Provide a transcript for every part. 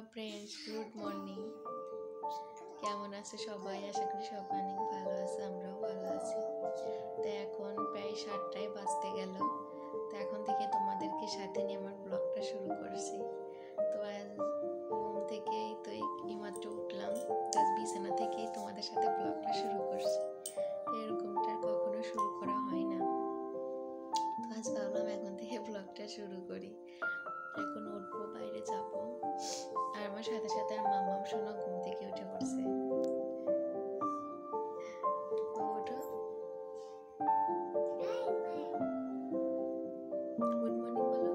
Hello friends, good morning. কেমন আছে সবাই? আশা করি সবাই অনেক ভালো আছে, আমরাও ভালো আছি। তো এখন প্রায় 7টায় বাজতে গেল। তো এখন থেকে তোমাদেরকে সাথে নিয়ে আমার ব্লগটা শুরু করছি। তো আজ ঘুম থেকেই তো এইমাত্র উঠলাম, তো বিছানা থেকেই তোমাদের সাথে ব্লগটা শুরু করছি। তো এরকমটা কখনো শুরু করা হয় না, তো আজ ভাবলাম এখন থেকে ব্লগটা শুরু করি। এখন উঠবো, বাইরে যাবো, আর আমার সাথে সাথে আর মামাম সোনা ঘুম থেকে উঠে পড়ছে। ওঠো, গুড মর্নিং বলো।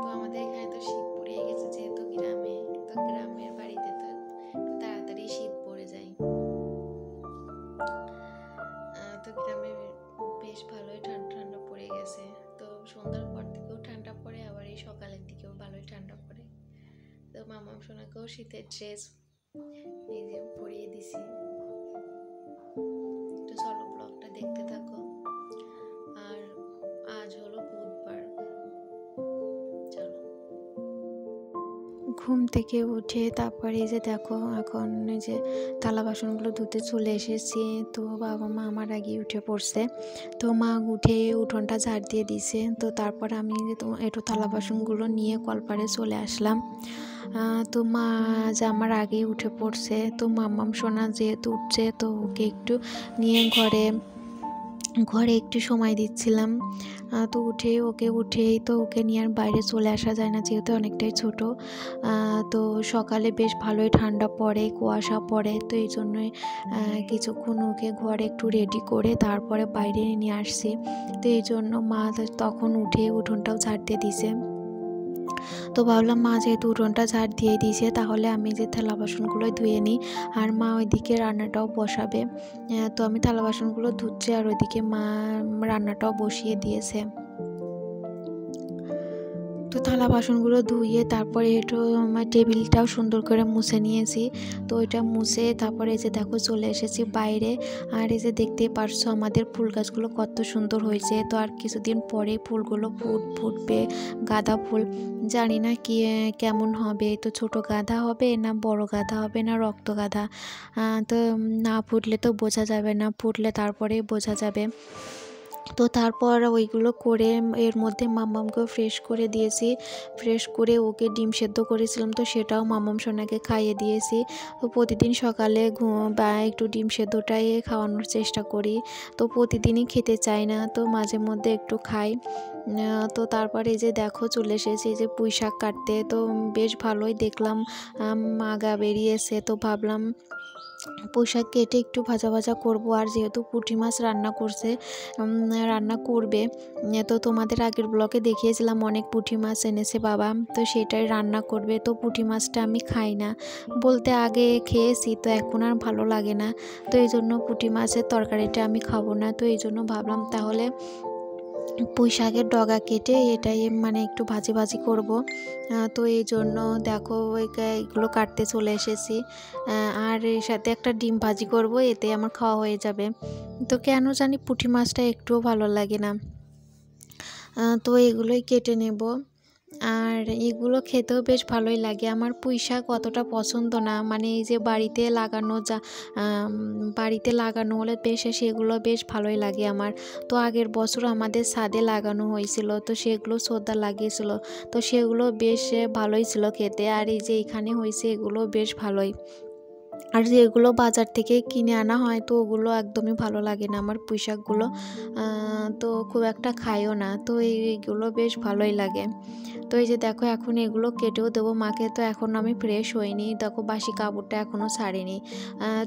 তো আমাদের এখানে তো শীত পড়ে গেছে, যেহেতু গ্রামে, তো গ্রামের বাড়িতে তো তাড়াতাড়ি শীত পড়ে যায়। তো গ্রামে বেশ ভালোই ঠান্ডা ঠান্ডা পড়ে গেছে। তো সন্ধ্যার পর থেকেও ঠান্ডা পড়ে, আবার এই সকালের দিকেও ভালোই ঠান্ডা পড়ে। তো মামাম সোনাকেও শীতের ড্রেস এই যে পরিয়ে দিছি। তো চলো ব্লগটা দেখতে থাকো। আর আজ হলো বুধবার। চলো। ঘুম থেকে উঠে তারপরে এই যে দেখো, এখন এই যে থালা বাসনগুলো ধুতে চলে এসেছি। তো বাবা মা আমার আগে উঠে পড়ছে। তো মা উঠে উঠোনটা ঝাড় দিয়ে দিছে। তো তারপর আমি একটু থালা বাসনগুলো নিয়ে কলপারে চলে আসলাম। তো মা যে আমার আগেই উঠে পড়ছে। তো মাম্মাম সোনা যেহেতু উঠছে, তো ওকে একটু নিয়ে ঘরে একটু সময় দিচ্ছিলাম। তো উঠেই তো ওকে নিয়ে আর বাইরে চলে আসা যায় না, যেহেতু অনেকটাই ছোট। তো সকালে বেশ ভালোই ঠান্ডা পড়ে, কুয়াশা পড়ে। তো এই জন্যই কিছুক্ষণ ওকে ঘরে একটু রেডি করে তারপরে বাইরে নিয়ে আসছি। তো এই জন্য মা তখন উঠে উঠোনটাও ঝাড় দিয়ে দিছে। তো ভাবলাম মা যেহেতু উঠোনটা ঝাড় দিয়ে দিয়েছে, তাহলে আমি যে থালা বাসনগুলো ধুয়ে নিই, আর মা ওইদিকে রান্নাটাও বসাবে। তো আমি থালা বাসনগুলো ধুচ্ছি, আর ওইদিকে মা রান্নাটাও বসিয়ে দিয়েছে। তো থালা বাসনগুলো ধুয়ে তারপরে একটু আমার টেবিলটাও সুন্দর করে মুছে নিয়েছি। তো ওইটা মুছে তারপরে এই যে দেখো চলে এসেছি বাইরে। আর এই যে দেখতেই পারছো আমাদের ফুল গাছগুলো কত সুন্দর হয়েছে। তো আর কিছুদিন পরে ফুলগুলো ফুটবে। গাঁদা ফুল জানি না কি কেমন হবে, তো ছোট গাঁদা হবে না বড় গাঁদা হবে না রক্ত গাঁদা। তো না ফুটলে তো বোঝা যাবে না, ফুটলে তারপরে বোঝা যাবে। তো তারপর ওইগুলো করে এর মধ্যে মাম্মামকেও ফ্রেশ করে দিয়েছি। ফ্রেশ করে ওকে ডিম সেদ্ধ করেছিলাম, তো সেটাও মাম্মাম সোনাকে খাইয়ে দিয়েছি। তো প্রতিদিন সকালে বা একটু ডিম সেদ্ধটাই খাওয়ানোর চেষ্টা করি। তো প্রতিদিনই খেতে চাই না, তো মাঝে মধ্যে একটু খাই। তো তারপরে এই যে দেখো চলে এসেছি এই যে পুঁই শাক কাটতে। তো বেশ ভালোই দেখলাম আগা বেরিয়েছে। তো ভাবলাম পুঁই শাক কেটে একটু ভাজা ভাজা করব। আর যেহেতু পুঁটি মাছ রান্না করবে, তো তোমাদের আগের ব্লগে দেখিয়েছিলাম অনেক পুঁটি মাছ এনেছে বাবা, তো সেটাই রান্না করবে। তো পুঁটি মাছটা আমি খাই না, বলতে আগে খেয়েছি, তো এখন আর ভালো লাগে না। তো এই জন্য পুঁটি মাছের তরকারিটা আমি খাবো না। তো এই জন্য ভাবলাম তাহলে পুঁই শাকের ডগা কেটে এটাই মানে একটু ভাজি ভাজি করব। তো এই জন্য দেখো এগুলো কাটতে চলে এসেছি। আর এর সাথে একটা ডিম ভাজি করব, এতে আমার খাওয়া হয়ে যাবে। তো কেন জানি পুঁটি মাছটা একটুও ভালো লাগে না। তো এগুলোই কেটে নেব। আর এগুলো খেতেও বেশ ভালোই লাগে। আমার পুঁই শাক অতটা পছন্দ না, মানে এই যে বাড়িতে লাগানো হলে বেশ সেগুলো বেশ ভালোই লাগে আমার। তো আগের বছর আমাদের ছাদে লাগানো হয়েছিল, তো সেগুলো শ্রদ্ধা লাগিয়েছিল, তো সেগুলো বেশ ভালোই ছিল খেতে। আর এই যে এখানে হয়েছে এগুলো বেশ ভালোই। আর যেগুলো বাজার থেকে কিনে আনা হয়, তো ওগুলো একদমই ভালো লাগে না আমার পুঁই শাকগুলো। তো খুব একটা খাইও না, তো এইগুলো বেশ ভালোই লাগে। তো এই যে দেখো এখন এগুলো কেটেও দেবো মাকে। তো এখন আমি ফ্রেশ হইনি, দেখো বাসি কাপড়টা এখনও ছাড়িনি।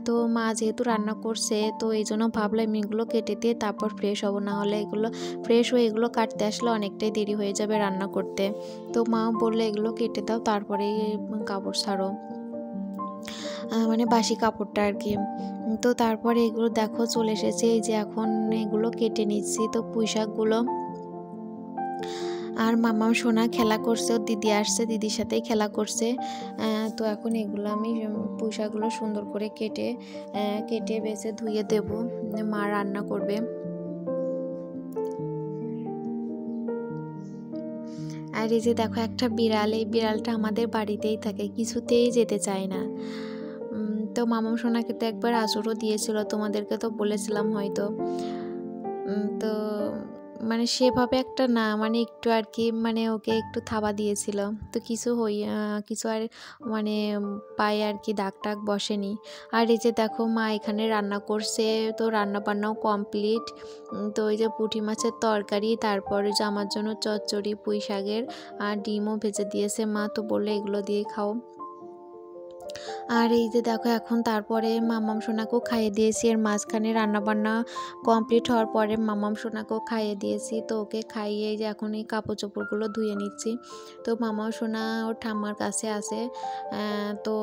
তো মা যেহেতু রান্না করছে, তো এই জন্য ভাবলাম এগুলো কেটে দিয়ে তারপর ফ্রেশ হবো, না হলে এগুলো ফ্রেশ হয়ে এগুলো কাটতে আসলে অনেকটাই দেরি হয়ে যাবে রান্না করতে। তো মা বললে এগুলো কেটে দাও, তারপরে কাপড় ছাড়ো, মানে বাসি কাপড়টা আর কি। তো তারপরে এগুলো দেখো চলে এসেছে, এই যে এখন এগুলো কেটে নিচ্ছি। তো পুঁই শাকগুলো, আর মামাম সোনা খেলা করছে, ওর দিদি আসছে, দিদির সাথেই খেলা করছে। তো এখন এগুলো আমি পুঁই শাকগুলো সুন্দর করে কেটে বেছে ধুয়ে দেব, মা রান্না করবে। আর এই যে দেখো একটা বিড়াল, এই বিড়ালটা আমাদের বাড়িতেই থাকে, কিছুতেই যেতে চায় না। তো মামাম সোনাকে তো একবার আঁচড়ও দিয়েছিল, তোমাদেরকে তো বলেছিলাম হয়তো। তো মানে সেভাবে একটা না, মানে একটু আর কি, মানে ওকে একটু থাবা দিয়েছিল, তো কিছু আর মানে পায়ে আর কি দাগ টাগ বসেনি। আর এই যে দেখো মা এখানে রান্না করছে, তো রান্না বান্নাও কমপ্লিট। তো ওই যে পুঁটি মাছের তরকারি, তারপরে যে আমার জন্য চচ্চড়ি পুঁই শাকের, আর ডিমও ভেজে দিয়েছে মা, তো বললে এগুলো দিয়ে খাও। আর এই যে দেখো এখন তারপরে মামাম সোনাকেও খাইয়ে দিয়েছি, এর মাঝখানে রান্নাবান্না কমপ্লিট হওয়ার পরে মামাম সোনাকেও খাইয়ে দিয়েছি। তো ওকে খাইয়ে যে এখন এই কাপড় চোপড়গুলো ধুয়ে নিচ্ছি। তো মামাম সোনা ওর ঠাম্মার কাছে আছে। তো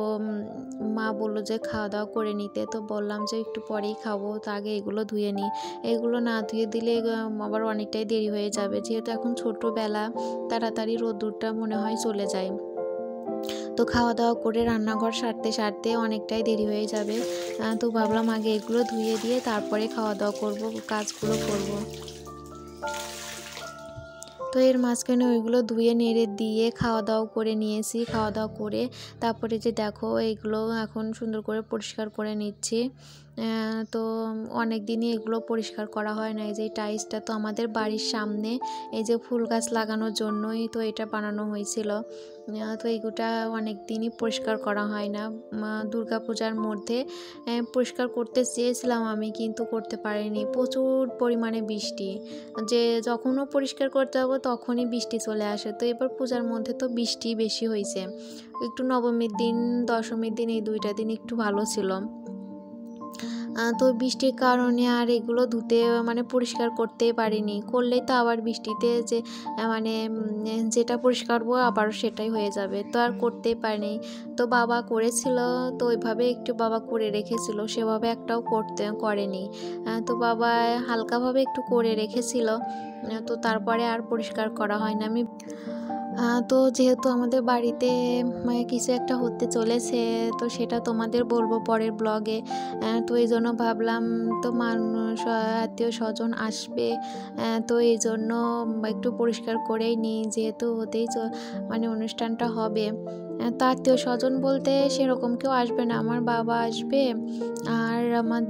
মা বললো যে খাওয়া দাওয়া করে নিতে, তো বললাম যে একটু পরেই খাবো, তো আগে এগুলো ধুয়ে নিই। এগুলো না ধুয়ে দিলে আবার অনেকটাই দেরি হয়ে যাবে, যেহেতু এখন ছোটোবেলা, তাড়াতাড়ি রোদ্দুরটা মনে হয় চলে যায়। তো খাওয়া দাওয়া করে রান্নাঘর সারতে অনেকটাই দেরি হয়ে যাবে। তো ভাবলাম আগে এগুলো ধুয়ে দিয়ে তারপরে খাওয়া দাওয়া করব, কাজগুলো করব। তো এর মাঝখানে ওইগুলো ধুয়ে নেড়ে দিয়ে খাওয়া দাওয়া করে নিয়েছি। খাওয়া দাওয়া করে তারপরে যে দেখো এইগুলো এখন সুন্দর করে পরিষ্কার করে নিচ্ছি। তো অনেক দিনই এগুলো পরিষ্কার করা হয় না। এই যে টাইলসটা তো আমাদের বাড়ির সামনে এই যে ফুল গাছ লাগানোর জন্যই তো এটা বানানো হয়েছিল। তো এইগুলা অনেক দিনই পরিষ্কার করা হয় না। দুর্গা পূজার মধ্যে পরিষ্কার করতে চেয়েছিলাম আমি, কিন্তু করতে পারিনি, প্রচুর পরিমাণে বৃষ্টি। যে যখনও পরিষ্কার করতে যাবো তখনই বৃষ্টি চলে আসে। তো এবার পূজার মধ্যে তো বৃষ্টি বেশি হয়েছে, একটু নবমীর দিন দশমীর দিন এই দুইটা দিন একটু ভালো ছিল। তো বৃষ্টির কারণে আর এগুলো ধুতে মানে পরিষ্কার করতেই পারিনি, করলেই তো আবার বৃষ্টিতে যে মানে যেটা পরিষ্কার করবো আবার সেটাই হয়ে যাবে, তো আর করতেই পারিনি। তো বাবা করেছিল, তো ওইভাবে একটু বাবা করে রেখেছিল, সেভাবে একটাও করেনি। তো বাবা হালকাভাবে একটু করে রেখেছিল, তো তারপরে আর পরিষ্কার করা হয় না। তো যেহেতু আমাদের বাড়িতে মানে কিছু একটা হতে চলেছে, তো সেটা তোমাদের বলবো পরের ব্লগে। তো এই জন্য ভাবলাম, তো মানুষ আত্মীয় স্বজন আসবে, তো এই জন্য একটু পরিষ্কার করেই নিই, যেহেতু মানে অনুষ্ঠানটা হবে। তো আত্মীয় স্বজন বলতে সেরকম কেউ আসবে না, আমার বাবা আসবে আর আমার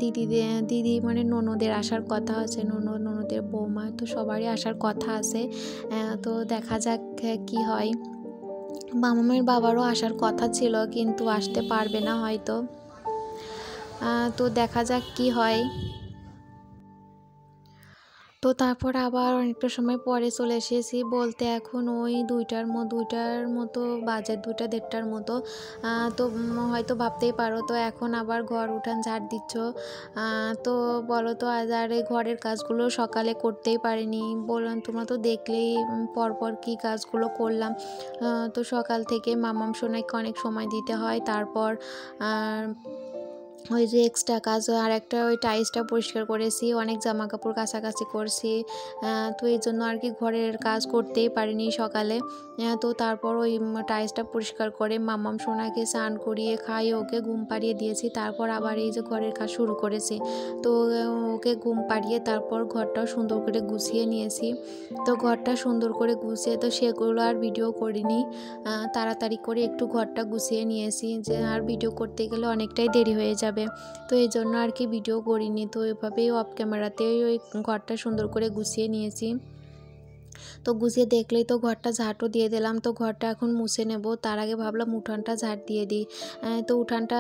দিদি মানে ননদের আসার কথা আছে, ননদের বৌমা, তো সবারই আসার কথা আছে। তো দেখা যাক কি হয়। মামামের বাবারও আসার কথা ছিল, কিন্তু আসতে পারবে না হয়তো। তো দেখা যাক কি হয়। তো তারপর আবার অনেকটা সময় পরে চলে এসেছি, বলতে এখন ওই দুইটার মতো বাজে, 2-1:30টার মতো। তো হয়তো ভাবতেই পারো, তো এখন আবার ঘর উঠান ঝাড় দিচ্ছ। তো বলো তো, আজ আর এই ঘরের কাজগুলো সকালে করতেই পারিনি, বললাম তোমরা তো দেখলেই পরপর কি কাজগুলো করলাম। তো সকাল থেকে মামাম সোনাইকে অনেক সময় দিতে হয়, তারপর ওই যে এক্সট্রা কাজ আর একটা ওই টাইলসটা পরিষ্কার করেছি, অনেক জামা কাপড় কাছাকাছি করছি। তো এই জন্য আর কি ঘরের কাজ করতেই পারিনি সকালে। তো তারপর ওই টাইলসটা পরিষ্কার করে মামাম সোনাকে স্নান করিয়ে খাইয়ে ওকে ঘুম পাড়িয়ে দিয়েছি, তারপর আবার এই যে ঘরের কাজ শুরু করেছি। তো ওকে ঘুম পাড়িয়ে তারপর ঘরটাও সুন্দর করে গুছিয়ে নিয়েছি। তো ঘরটা সুন্দর করে গুছিয়ে তো সেগুলো আর ভিডিও করিনি, তাড়াতাড়ি করে একটু ঘরটা গুছিয়ে নিয়েছি, যে আর ভিডিও করতে গেলে অনেকটাই দেরি হয়ে যাবে। তো এই জন্য আর কি ভিডিও করিনি, তো এভাবেই অফ ক্যামেরাতেই ওই ঘরটা সুন্দর করে গুছিয়ে নিয়েছি। তো গুছিয়ে দেখলেই তো ঘরটা ঝাঁটও দিয়ে দিলাম, তো ঘরটা এখন মুছে নেব, তার আগে ভাবলাম উঠানটা ঝাঁট দিয়ে দিই। তো উঠানটা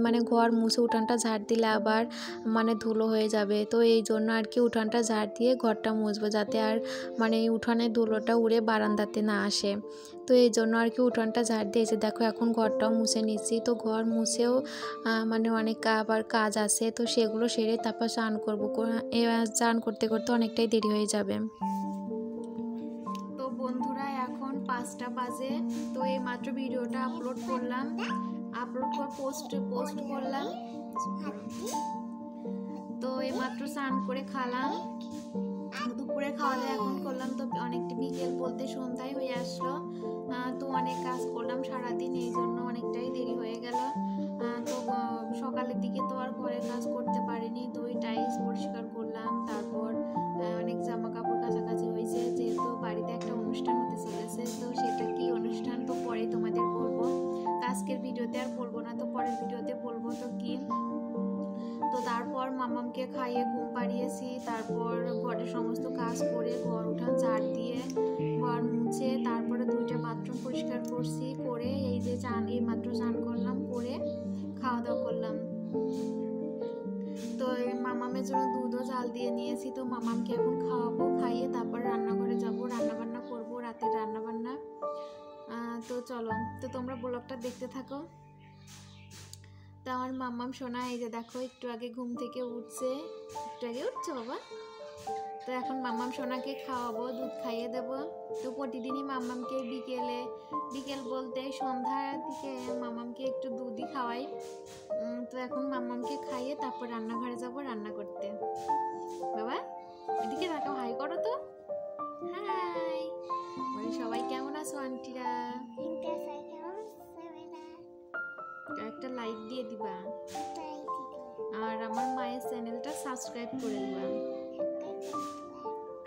মানে ঘর মুছে উঠানটা ঝাঁট দিলে আবার মানে ধুলো হয়ে যাবে, তো এই জন্য আর কি উঠানটা ঝাঁট দিয়ে ঘরটা মুছবো, যাতে আর মানে এই উঠানের ধুলোটা উড়ে বারান্দাতে না আসে। তো এই জন্য আর কি উঠানটা ঝাঁট দিয়েছে। দেখো এখন ঘরটাও মুছে নিচ্ছি, তো ঘর মুছেও মানে অনেক আবার কাজ আছে, তো সেগুলো সেরে তারপর স্নান করবো। স্নান করতে করতে অনেকটাই দেরি হয়ে যাবে। তো বন্ধুরা এখন 5টা বাজে, তো এই মাত্র ভিডিওটা আপলোড করে পোস্ট করলাম। তো এই মাত্র স্নান করে খালাম, দুপুরে খাওয়া দাওয়া এখন করলাম, তো অনেকটা বিকেল বলতে সন্ধ্যায় হয়ে আসলো। তো অনেক কাজ করলাম সারাদিন, এই জন্য অনেকটাই দেরি হয়ে গেল। তো সকালের দিকে তো আর ঘরের কাজ করতে পারিনি, তো ওই টাইলস পরিষ্কার করলাম, তারপর অনেক জামা কাপড় কাছাকাছি হয়েছে, যেহেতু বাড়িতে একটা অনুষ্ঠান হতে চলেছে, তো মামামকে খাইয়ে ঘুম পাড়িয়েছি, তারপর ঘরের সমস্ত কাজ করে ঘর উঠান ঝাড় দিয়ে ঘর মুছে তারপরে 2টা বাথরুম পরিষ্কার করছি, করে এই যে এই মাত্র চান করলাম, করে খাওয়া দাওয়া করলাম। তো মামামের জন্য দুধও জাল দিয়ে নিয়েছি, তো মামামকে এখন খাওয়াবো, খাইয়ে তারপর রান্নাঘরে যাবো, রান্নাবান্না করবো, রাতের রান্নাবান্না। তো চলো, তো তোমরা ব্লগটা দেখতে থাকো। তো আমার মাম্মাম সোনা এই যে দেখো একটু আগে ঘুম থেকে উঠছে, একটু আগে উঠছে বাবা। তো এখন মাম্মাম সোনাকে খাওয়াবো, দুধ খাইয়ে দেবো। তো প্রতিদিনই মাম্মামকে বিকেল বলতে সন্ধ্যার দিকে মাম্মামকে একটু দুধই খাওয়াই। তো এখন মাম্মামকে খাইয়ে তারপর রান্নাঘরে যাব রান্না করতে। বাবা এদিকে তাকাও, হাই করো তো, হাই। সবাই কেমন আছো আন্টিরা? একটা লাইক দিয়ে দিবা আর আমার মায়ের চ্যানেলটা সাবস্ক্রাইব করে দিবা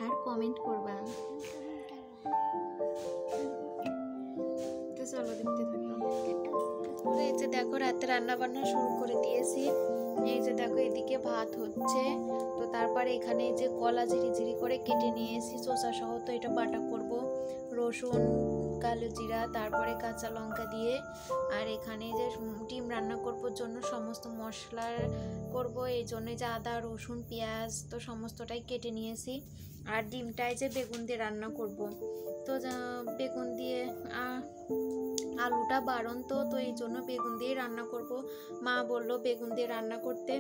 আর কমেন্ট করবা। তো চলো দেখতে থাকো। এই যে দেখো রাতে রান্না বান্না শুরু করে দিয়েছি। এই যে দেখো এদিকে ভাত হচ্ছে, তো তারপরে এখানে যে কলা ঝিরি করে কেটে নিয়েছি শসা সহ, তো এটা বাটা করব, রসুন, কালো জিরা, তারপরে কাঁচা লঙ্কা দিয়ে। আর এখানে যে ডিম রান্না করবো জন্য সমস্ত মশলা করব, এই জন্য যে আদা রসুন পেঁয়াজ তো সমস্তটাই কেটে নিয়েছি। আর ডিমটাই যে বেগুন দিয়ে রান্না করব, তো বেগুন দিয়ে আলুটা বারণ, তো এই জন্য বেগুন দিয়ে রান্না করব। মা বললো বেগুন দিয়ে রান্না করতে,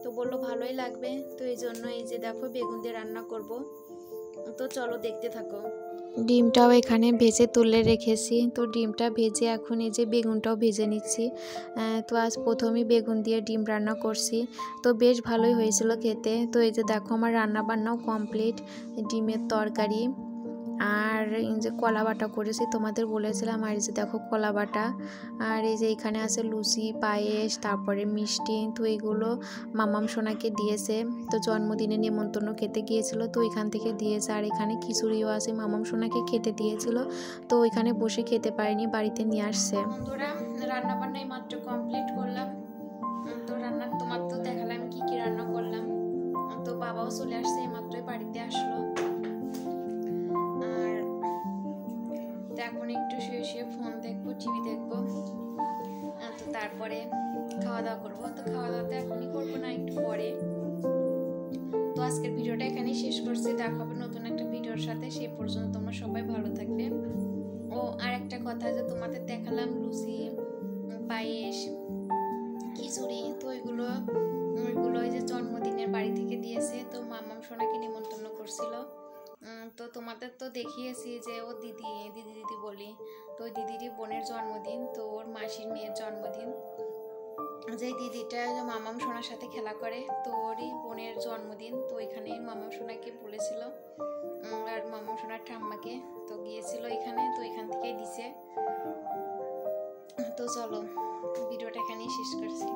তো বললো ভালোই লাগবে, তো এই জন্য এই যে দেখো বেগুন দিয়ে রান্না করব। তো চলো দেখতে থাকো। ডিমটাও এখানে ভেজে তুলে রেখেছি, তো ডিমটা ভেজে এখন এই যে বেগুনটাও ভেজে নিচ্ছি। তো আজ প্রথমেই বেগুন দিয়ে ডিম রান্না করছি, তো বেশ ভালোই হয়েছিল খেতে। তো এই যে দেখো আমার রান্না বান্নাও কমপ্লিট, ডিমের তরকারি আর এই যে কলা বাটা করেছি তোমাদের বলেছিলাম, আর এই যে দেখো কলা বাটা, আর এই যে এখানে আছে লুচি, পায়েস, তারপরে মিষ্টি, তো এইগুলো মামাম সোনাকে দিয়েছে, তো জন্মদিনে নেমন্তন্ন খেতে গিয়েছিল, তো ওইখান থেকে দিয়েছে। আর এখানে খিচুড়িও আছে, মামাম সোনাকে খেতে দিয়েছিল, তো ওইখানে বসে খেতে পারিনি, বাড়িতে নিয়ে আসছে। বন্ধুরা রান্না বান্না এই মাত্র কমপ্লিট করলাম, তো রান্না তোমার তো দেখালাম কি কি রান্না করলাম। তো বাবাও চলে আসছে, এই মাত্রই বাড়িতে আসলো। এখন একটু শুয়ে ফোন দেখবো, টিভি দেখবো, তো তারপরে খাওয়া দাওয়া করবো। তো খাওয়া দাওয়া তো এখনই করবো না, একটু পরে। তো আজকের ভিডিওটা এখানেই শেষ করছি, দেখা হবে নতুন একটা ভিডিওর সাথে। সেই পর্যন্ত তোমরা সবাই ভালো থাকবে। ও আর একটা কথা, যে তোমাদের দেখালাম লুচি, পায়েস, খিচুড়ি, তো ওইগুলো ওই যে জন্মদিনের বাড়ি থেকে দিয়েছে, তো মামাম সোনাকে নিমন্ত্রণ করছিল। তো তোমাদের তো দেখিয়েছি যে ও দিদি বলি, তো ওই দিদিরই বোনের জন্মদিন, তো ওর মাসির মেয়ের জন্মদিন। যে দিদিটা মামাম সোনার সাথে খেলা করে, তো ওরই বোনের জন্মদিন, তো এখানে মামাম সোনাকে বলেছিল আর মামাম সোনার ঠাম্মাকে, তো গিয়েছিল এখানে, তো এখান থেকেই দিছে। তো চলো ভিডিওটা এখানেই শেষ করছি।